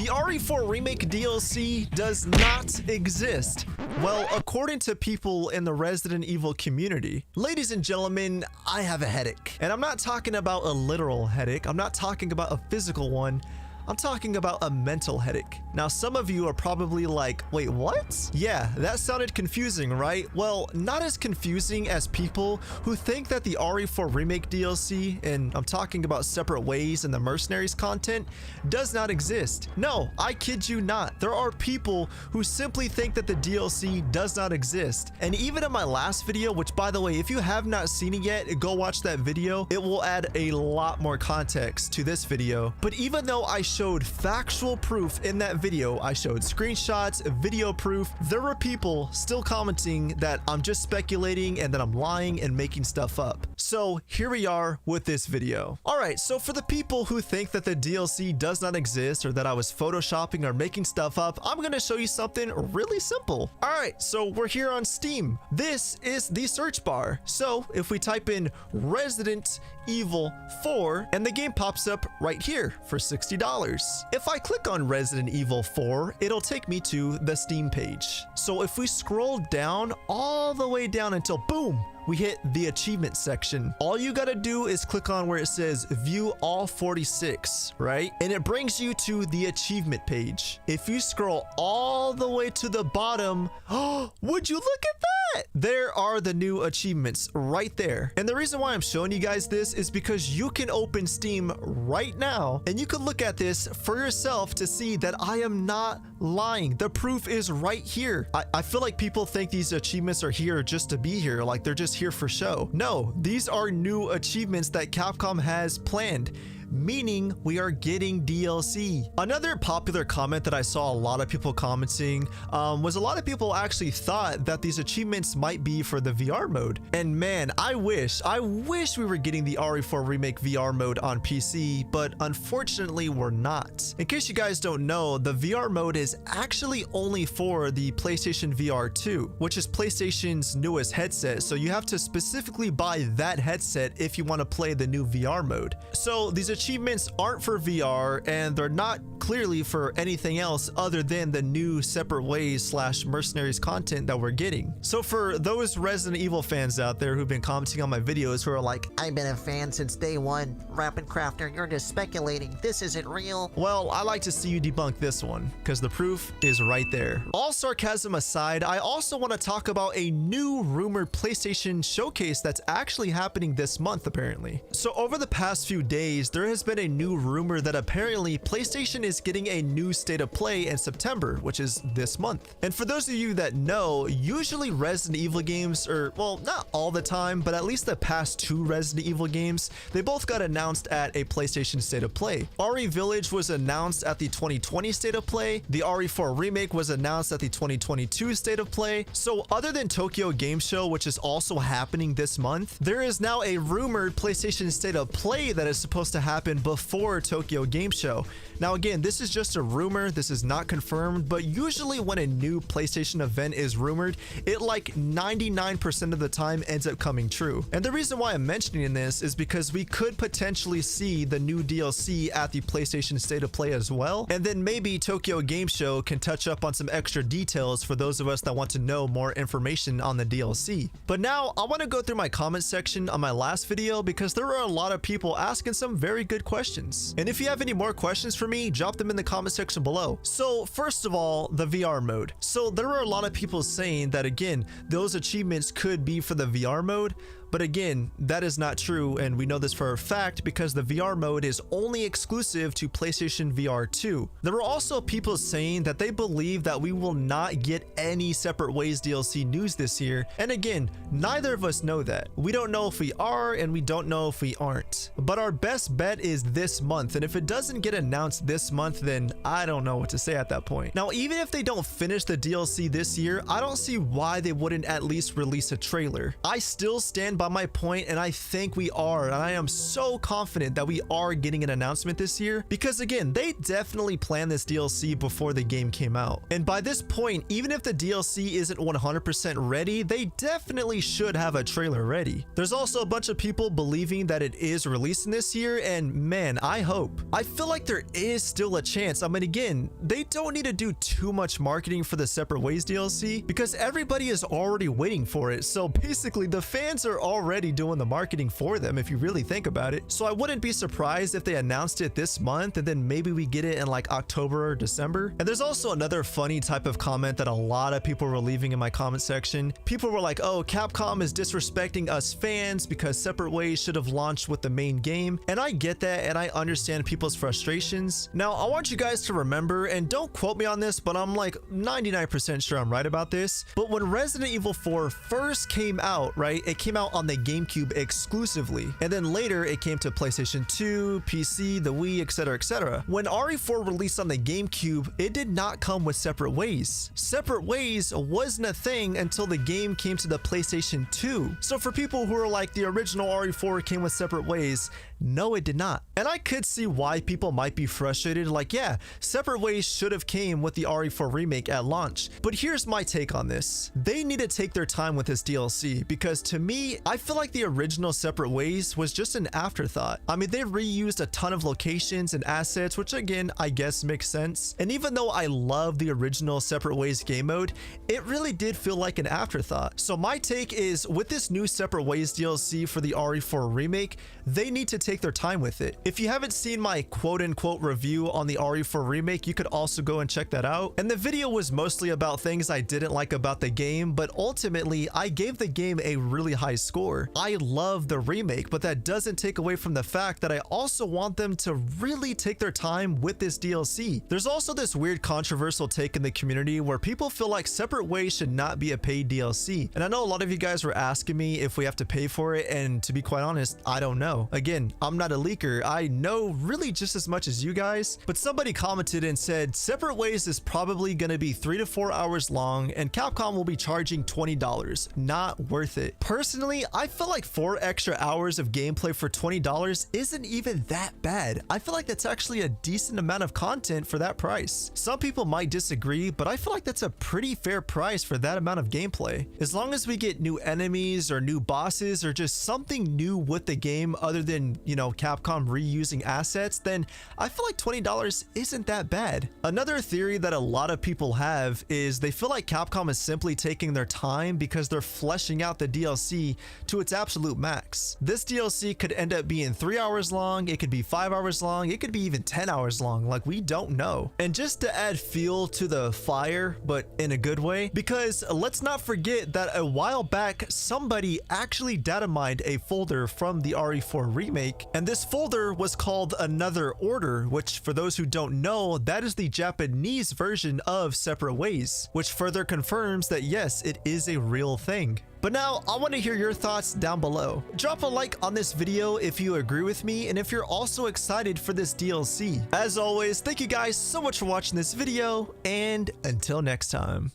The RE4 Remake DLC does not exist. Well, according to people in the Resident Evil community. Ladies and gentlemen, I have a headache. And I'm not talking about a literal headache. I'm not talking about a physical one. I'm talking about a mental headache. Now, some of you are probably like, wait, what? Yeah, that sounded confusing, right? Well, not as confusing as people who think that the RE4 Remake DLC, and I'm talking about Separate Ways and the Mercenaries content, does not exist. No, I kid you not. There are people who simply think that the DLC does not exist. And even in my last video, which by the way, if you have not seen it yet, go watch that video. It will add a lot more context to this video. But even though I showed factual proof in that video, I showed screenshots, video proof, there were people still commenting that I'm just speculating and that I'm lying and making stuff up. So here we are with this video. All right, so for the people who think that the DLC does not exist or that I was photoshopping or making stuff up, I'm going to show you something really simple. All right, so we're here on Steam. This is the search bar. So if we type in Resident Evil 4 and the game pops up right here for $60. If I click on Resident Evil 4, it'll take me to the Steam page. So if we scroll down all the way down until boom, we hit the achievement section. All you gotta do is click on where it says view all 46, right? And it brings you to the achievement page. If you scroll all the way to the bottom, oh, would you look at that? There are the new achievements right there. And the reason why I'm showing you guys this is because you can open Steam right now and you can look at this for yourself to see that I am not lying. The proof is right here. I feel like people think these achievements are here just to be here, like they're just here for show. No, these are new achievements that Capcom has planned, meaning we are getting DLC. Another popular comment that I saw a lot of people commenting was a lot of people actually thought that these achievements might be for the VR mode. And man, I wish we were getting the RE4 Remake VR mode on PC, but unfortunately we're not. In case you guys don't know, the VR mode is actually only for the PlayStation VR 2, which is PlayStation's newest headset. So you have to specifically buy that headset if you want to play the new VR mode. So these achievements aren't for VR and they're not clearly for anything else other than the new Separate Ways / Mercenaries content that we're getting. So for those Resident Evil fans out there who've been commenting on my videos who are like, I've been a fan since day one. Rapid Crafter, you're just speculating. This isn't real. well, I like to see you debunk this one because the proof is right there. All sarcasm aside, I also want to talk about a new rumored PlayStation showcase that's actually happening this month apparently. So over the past few days, there has been a new rumor that apparently PlayStation is getting a new state of play in September, which is this month. And for those of you that know, usually Resident Evil games, or well, not all the time, but at least the past 2 Resident Evil games, they both got announced at a PlayStation state of play. RE Village was announced at the 2020 state of play. The RE4 Remake was announced at the 2022 state of play. So other than Tokyo Game Show, which is also happening this month, there is now a rumored PlayStation state of play that is supposed to happen before Tokyo Game Show. Now again, this is just a rumor, this is not confirmed, but usually when a new PlayStation event is rumored, it like 99% of the time ends up coming true. And the reason why I'm mentioning this is because we could potentially see the new DLC at the PlayStation State of Play as well, and then maybe Tokyo Game Show can touch up on some extra details for those of us that want to know more information on the DLC. But now I want to go through my comment section on my last video because there were a lot of people asking some very good questions. And if you have any more questions for me, drop them in the comment section below. So first of all, the VR mode. So there were a lot of people saying that again, those achievements could be for the VR mode. But again, that is not true, and we know this for a fact because the VR mode is only exclusive to PlayStation VR 2. There were also people saying that they believe that we will not get any Separate Ways DLC news this year, and again, neither of us know that. We don't know if we are, and we don't know if we aren't. But our best bet is this month, and if it doesn't get announced this month, then I don't know what to say at that point. Now, even if they don't finish the DLC this year, I don't see why they wouldn't at least release a trailer. I still stand by my point, and I think we are, and I am so confident that we are getting an announcement this year, because again, they definitely planned this DLC before the game came out. And by this point, even if the DLC isn't 100% ready, they definitely should have a trailer ready. There's also a bunch of people believing that it is releasing this year, and man, I hope. I feel like there is still a chance. I mean, again, they don't need to do too much marketing for the Separate Ways DLC because everybody is already waiting for it. So basically, the fans are already doing the marketing for them if you really think about it. So I wouldn't be surprised if they announced it this month and then maybe we get it in like October or December. And there's also another funny type of comment that a lot of people were leaving in my comment section. People were like, oh, Capcom is disrespecting us fans because Separate Ways should have launched with the main game. And I get that, and I understand people's frustrations. Now, I want you guys to remember, and don't quote me on this, but I'm like 99% sure I'm right about this. But when Resident Evil 4 first came out, right, it came out on the GameCube exclusively. And then later it came to PlayStation 2, PC, the Wii, etc, etc. When RE4 released on the GameCube, it did not come with Separate Ways. Separate Ways wasn't a thing until the game came to the PlayStation 2. So for people who are like, the original RE4 came with Separate Ways, no, it did not. And I could see why people might be frustrated, like, yeah, Separate Ways should have came with the RE4 remake at launch. But here's my take on this. They need to take their time with this DLC because to me, I feel like the original Separate Ways was just an afterthought. I mean, they reused a ton of locations and assets, which again, I guess makes sense. And even though I love the original Separate Ways game mode, it really did feel like an afterthought. So my take is, with this new Separate Ways DLC for the RE4 remake, they need to take their time with it. If you haven't seen my quote-unquote review on the RE4 remake, you could also go and check that out. And the video was mostly about things I didn't like about the game, but ultimately I gave the game a really high score. I love the remake, but that doesn't take away from the fact that I also want them to really take their time with this DLC. There's also this weird controversial take in the community where people feel like Separate Ways should not be a paid DLC. And I know a lot of you guys were asking me if we have to pay for it, and to be quite honest, I don't know. Again, I'm not a leaker. I know really just as much as you guys, but somebody commented and said Separate Ways is probably going to be 3 to 4 hours long and Capcom will be charging $20. Not worth it. Personally, I feel like 4 extra hours of gameplay for $20 isn't even that bad. I feel like that's actually a decent amount of content for that price. Some people might disagree, but I feel like that's a pretty fair price for that amount of gameplay. As long as we get new enemies or new bosses or just something new with the game other than, you know, Capcom reusing assets, then I feel like $20 isn't that bad. Another theory that a lot of people have is they feel like Capcom is simply taking their time because they're fleshing out the DLC to its absolute max. This DLC could end up being 3 hours long, it could be 5 hours long, it could be even 10 hours long, like we don't know. And just to add fuel to the fire, but in a good way, because let's not forget that a while back somebody actually data mined a folder from the RE4 remake, and this folder was called Another Order, which for those who don't know, that is the Japanese version of Separate Ways, which further confirms that yes, it is a real thing. But now I want to hear your thoughts down below. Drop a like on this video if you agree with me and if you're also excited for this DLC. As always, thank you guys so much for watching this video, and until next time.